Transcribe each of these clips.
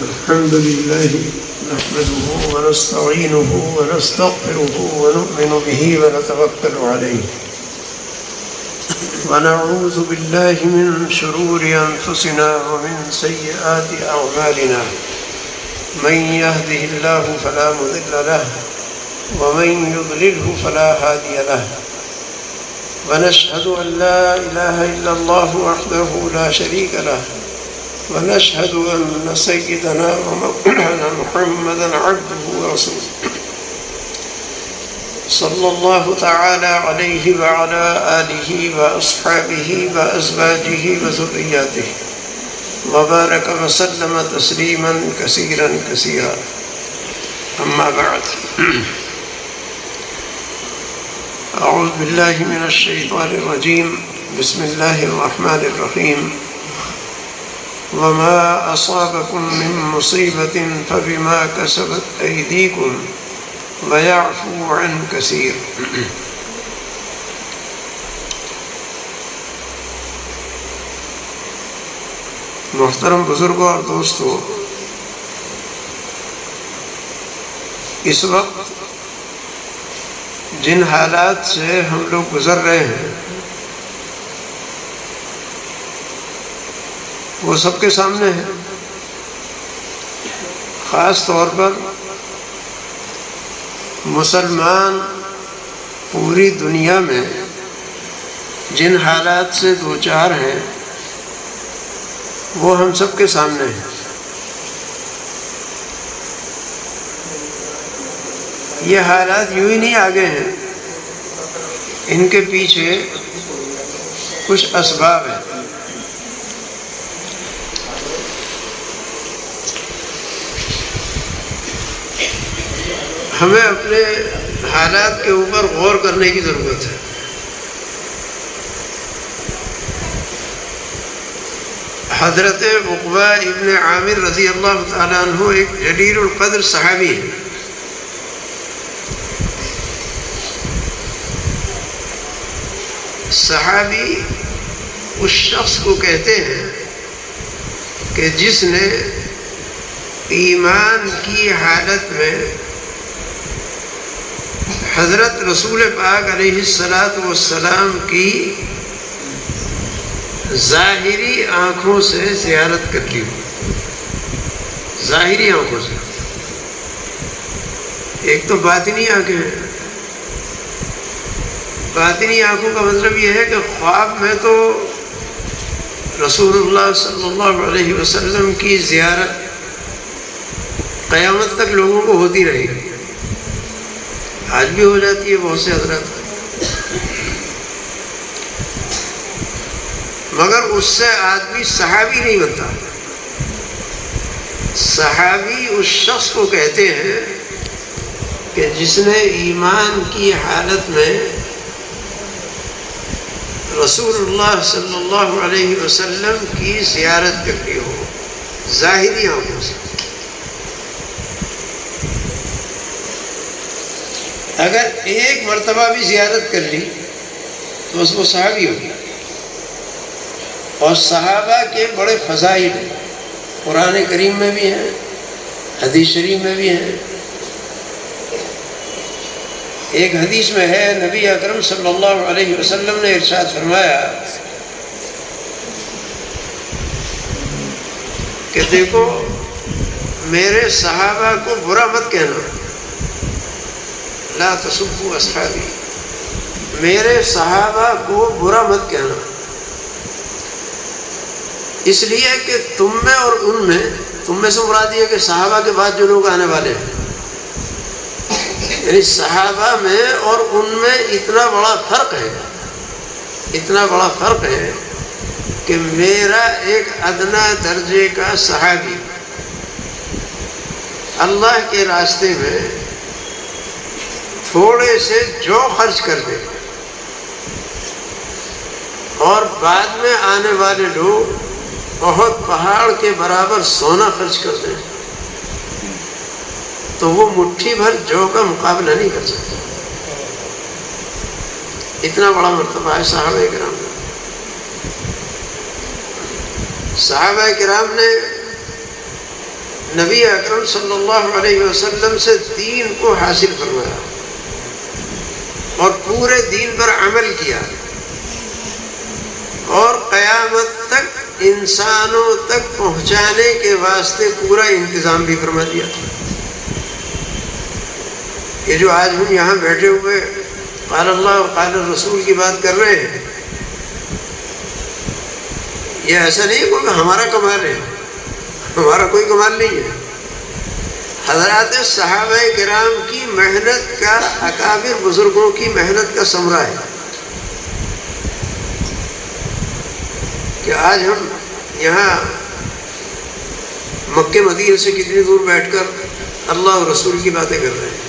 الحمد لله نحمده ونستعينه ونستغفره ونؤمن به ونتوكل عليه ونعوذ بالله من شرور أنفسنا ومن سيئات أعمالنا من يهده الله فلا مضل له ومن يضلله فلا هادي له ونشهد أن لا إله إلا الله وحده لا شريك له ونشهد أن سيدنا ومولانا محمدا عبده ورسوله صلى الله تعالى عليه وعلى آله وأصحابه وأزواجه وذرياته وبارك وسلم تسليما كثيرا كثيرا أما بعد أعوذ بالله من الشيطان الرجيم بسم الله الرحمن الرحيم وما أصابكم من مصيبة فبما كسبت أيديكم ويعفو عن كثير محترم بزرگوں اور دوستوں، اس وقت جن حالات سے ہم لوگ گزر رہے ہیں وہ سب کے سامنے ہے۔ خاص طور پر مسلمان پوری دنیا میں جن حالات سے دوچار ہیں وہ ہم سب کے سامنے ہیں۔ یہ حالات یوں ہی نہیں آگے ہیں، ان کے پیچھے کچھ اسباب ہیں۔ ہمیں اپنے حالات کے اوپر غور کرنے کی ضرورت ہے۔ حضرت عقبہ ابن عامر رضی اللہ تعالیٰ عنہ ایک جلیل القدر صحابی ہیں۔ صحابی اس شخص کو کہتے ہیں کہ جس نے ایمان کی حالت میں حضرت رسول پاک علیہ السلام کی ظاہری آنکھوں سے زیارت کر لی ہو۔ ظاہری آنکھوں سے، ایک تو باطنی آنکھیں ہیں۔ باطنی آنکھوں کا مطلب یہ ہے کہ خواب میں تو رسول اللہ صلی اللہ علیہ وسلم کی زیارت قیامت تک لوگوں کو ہوتی رہے گی، آج بھی ہو جاتی ہے بہت سے حضرات، مگر اس سے آدمی صحابی نہیں بنتا۔ صحابی اس شخص کو کہتے ہیں کہ جس نے ایمان کی حالت میں رسول اللہ صلی اللہ علیہ وسلم کی زیارت کر لی ہو ظاہری آنکھوں سے۔ اگر ایک مرتبہ بھی زیارت کر لی تو اس کو صحابی ہو گیا۔ اور صحابہ کے بڑے فضائل ہیں، قرآن کریم میں بھی ہیں، حدیث شریف میں بھی ہیں۔ ایک حدیث میں ہے، نبی اکرم صلی اللہ علیہ وسلم نے ارشاد فرمایا کہ دیکھو میرے صحابہ کو برا مت کہنا، لا تسبوا اصحابی، میرے صحابہ کو برا مت کہنا، اس لیے کہ تم میں اور ان میں، تم میں سے مراد یہ کہ صحابہ کے بعد جو لوگ آنے والے ہیں، یعنی صحابہ میں اور ان میں اتنا بڑا فرق ہے، اتنا بڑا فرق ہے کہ میرا ایک ادنا درجے کا صحابی اللہ کے راستے میں تھوڑے سے جو خرچ کر دے اور بعد میں آنے والے لوگ بہت پہاڑ کے برابر سونا خرچ کر دیں تو وہ مٹھی بھر جو کا مقابلہ نہیں کر سکتے۔ اتنا بڑا مرتبہ ہے صحابہ کرام کا۔ صحابہ کرام نے نبی اکرم صلی اللہ علیہ وسلم سے دین کو حاصل فرمایا اور پورے دین پر عمل کیا، اور قیامت تک انسانوں تک پہنچانے کے واسطے پورا انتظام بھی فرما دیا۔ یہ جو آج ہم یہاں بیٹھے ہوئے قال اللہ اور قال الرسول کی بات کر رہے ہیں، یہ ایسا نہیں کہ ہمارا کمال ہے، ہمارا کوئی کمال نہیں ہے۔ حضرات صحابہ کرام کی محنت کا، اکابر بزرگوں کی محنت کا ثمرہ ہے کہ آج ہم یہاں مکے مدینہ سے کتنی دور بیٹھ کر اللہ اور رسول کی باتیں کر رہے ہیں۔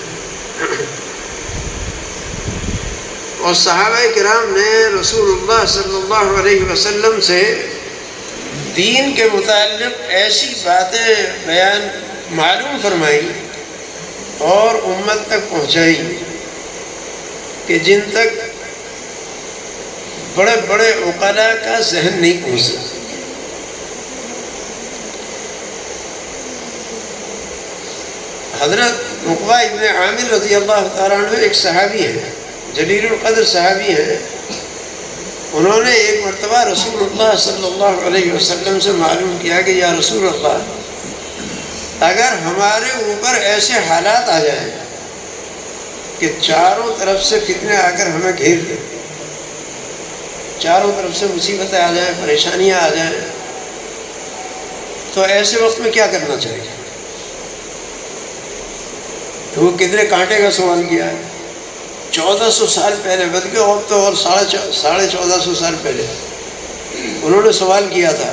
اور صحابہ کرام نے رسول اللہ صلی اللہ علیہ وسلم سے دین کے متعلق ایسی باتیں بیان معلوم فرمائی اور امت تک پہنچائی کہ جن تک بڑے بڑے عقلاء کا ذہن نہیں پہنچ سکتا۔ حضرت عقبہ ابن عامر رضی اللہ تعالیٰ عنہ ایک صحابی ہے، جلیل القدر صحابی ہے۔ انہوں نے ایک مرتبہ رسول اللہ صلی اللہ علیہ وسلم سے معلوم کیا کہ یا رسول اللہ، اگر ہمارے اوپر ایسے حالات آ جائیں کہ چاروں طرف سے فتنے آ کر ہمیں گھیر لیں، چاروں طرف سے مصیبتیں آ جائیں، پریشانیاں آ جائیں، تو ایسے وقت میں کیا کرنا چاہیے؟ تو وہ کتنے کانٹے کا سوال کیا ہے۔ 1400 سال پہلے، بلکہ اب تو اور 1450 سال پہلے انہوں نے سوال کیا تھا،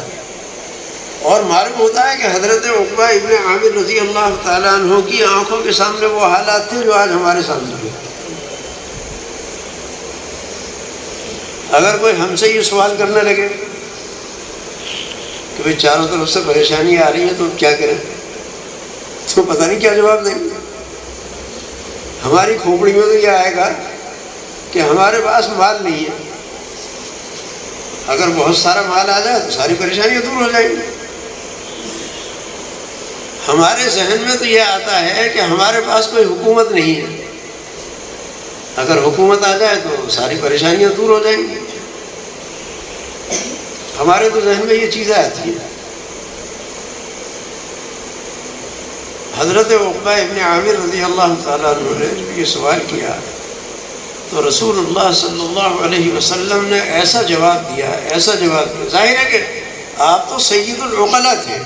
اور معلوم ہوتا ہے کہ حضرت عقبہ ابن عامر رضی اللہ تعالیٰ عنہ کی آنکھوں کے سامنے وہ حالات تھے جو آج ہمارے سامنے ہیں۔ اگر کوئی ہم سے یہ سوال کرنے لگے کہ بھئی چاروں طرف سے پریشانی آ رہی ہے تو کیا کریں، تو پتہ نہیں کیا جواب دیں گے۔ ہماری کھوپڑی میں تو یہ آئے گا کہ ہمارے پاس مال نہیں ہے، اگر بہت سارا مال آ جائے تو ساری پریشانیاں دور ہو جائیں گی۔ ہمارے ذہن میں تو یہ آتا ہے کہ ہمارے پاس کوئی حکومت نہیں ہے، اگر حکومت آ جائے تو ساری پریشانیاں دور ہو جائیں گی۔ ہمارے تو ذہن میں یہ چیزیں آتی ہیں۔ حضرت عقبہ ابن عامر رضی اللہ تعالیٰ عنہ نے جب یہ سوال کیا تو رسول اللہ صلی اللہ علیہ وسلم نے ایسا جواب دیا، ایسا جواب دیا۔ ظاہر ہے کہ آپ تو سید العقلاء تھے،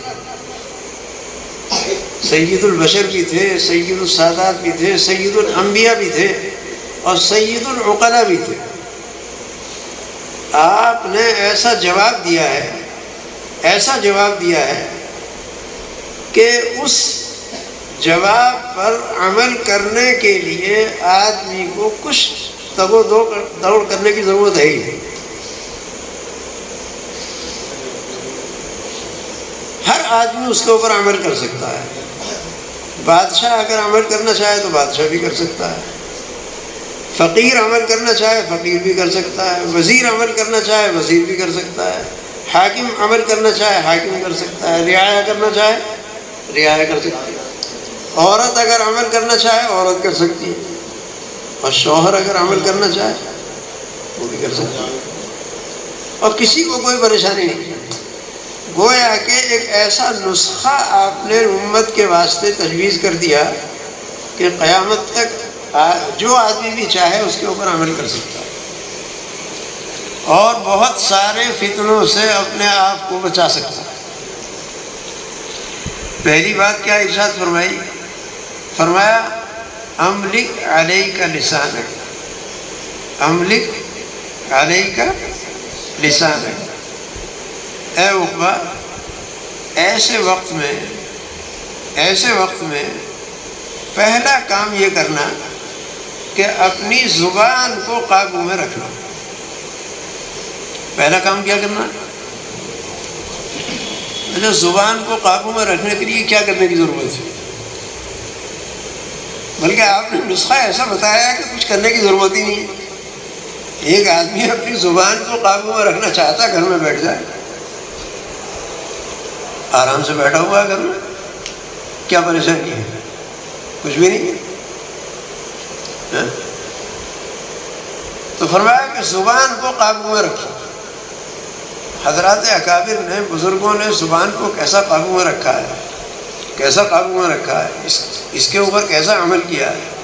سید البشر بھی تھے، سید السادات بھی تھے، سید الانبیاء بھی تھے، اور سید العقلاء بھی تھے۔ آپ نے ایسا جواب دیا ہے، ایسا جواب دیا ہے کہ اس جواب پر عمل کرنے کے لیے آدمی کو کچھ تگ و دوڑ کرنے کی ضرورت ہے ہی نہیں۔ ہر آدمی اس کے اوپر عمل کر سکتا ہے۔ بادشاہ اگر عمل کرنا چاہے تو بادشاہ بھی کر سکتا ہے، فقیر عمل کرنا چاہے فقیر بھی کر سکتا ہے، وزیر عمل کرنا چاہے وزیر بھی کر سکتا ہے، حاکم عمل کرنا چاہے حاکم کر سکتا ہے، رعایا کرنا چاہے رعایا کر سکتی ہے، عورت اگر عمل کرنا چاہے عورت کر سکتی ہے، اور شوہر اگر عمل کرنا چاہے وہ بھی کر سکتا ہے، اور کسی کو کوئی پریشانی نہیں۔ گویا کہ ایک ایسا نسخہ آپ نے امت کے واسطے تجویز کر دیا کہ قیامت تک جو آدمی بھی چاہے اس کے اوپر عمل کر سکتا ہے، اور بہت سارے فتنوں سے اپنے آپ کو بچا سکتا ہے۔ پہلی بات کیا ارشاد فرمائی؟ فرمایا املک علیک لسانک، املک علیک لسانک۔ اے عقبہ، ایسے وقت میں پہلا کام یہ کرنا کہ اپنی زبان کو قابو میں رکھنا۔ پہلا کام کیا کرنا؟ زبان کو قابو میں رکھنے کے لیے کیا کرنے کی ضرورت ہے؟ بلکہ آپ نے نسخہ ایسا بتایا کہ کچھ کرنے کی ضرورت ہی نہیں ہے۔ ایک آدمی اپنی زبان کو قابو میں رکھنا چاہتا ہے، گھر میں بیٹھ جائے، آرام سے بیٹھا ہوا ہے گھر میں، کیا پریشانی ہے؟ کچھ بھی نہیں. تو فرمایا کہ زبان کو قابو میں رکھو. حضرات اکابر نے، بزرگوں نے زبان کو کیسا قابو میں رکھا ہے، کیسا قابو میں رکھا ہے، اس کے اوپر کیسا عمل کیا ہے.